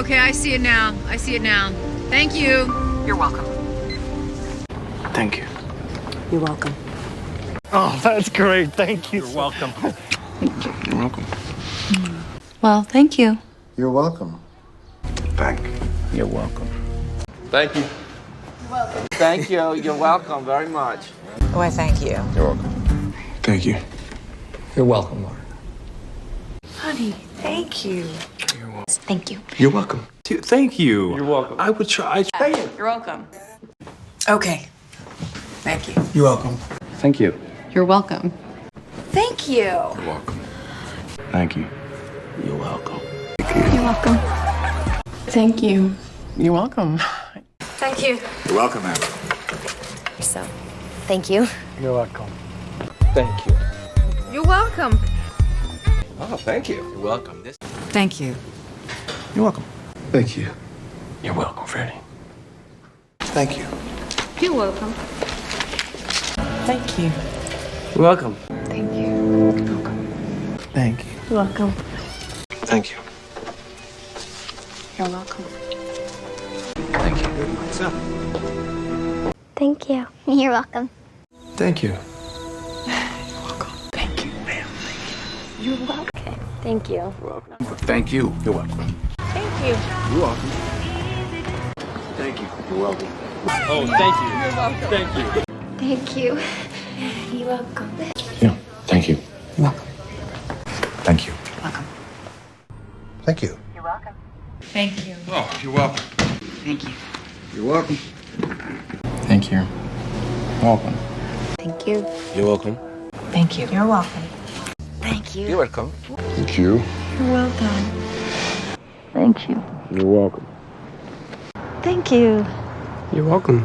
Okay, I see it now. I see it now. Thank you. You're welcome. Thank you. You're welcome. Oh, that's great. Thank you. You're welcome. You're welcome. Well, thank you. You're welcome. Thank you. You're welcome. Thank you. You're welcome. Thank you. You're welcome very much. Why, thank you. You're welcome. Thank you. You're welcome, Laura. Honey, thank you. Thank you. You're welcome. Thank you. You're welcome. I would try. You're welcome. Okay. Thank you. You're welcome. Thank you. You're welcome. Thank you. You're welcome. Thank you. You're welcome. You're welcome. Thank you. You're welcome. Thank you. You're welcome, Abby. So, thank you. You're welcome. Thank you. You're welcome. Oh, thank you. You're welcome. Thank you. You're welcome. Thank you. You're welcome, Freddie. Thank you. You're welcome. Thank you. You're welcome. Thank you. Thank you. You're welcome. Thank you. You're welcome. Thank you. Thank you. You're welcome. Thank you. Thank you, ma'am. You're welcome. Okay. Thank you. You're welcome. Thank you. You're welcome. Thank you. You're welcome. Thank you. You're welcome. Oh, thank you. You're welcome. Thank you. Thank you. You're welcome. Yeah. Thank you. You're welcome. Thank you. Welcome. Thank you. Thank you. Oh, you're welcome. Thank you. You're welcome. Thank you. Welcome. Thank you. You're welcome. Thank you. You're welcome. Thank you. You're welcome. Thank you. You're welcome. Thank you. You're welcome. Thank you. You're welcome.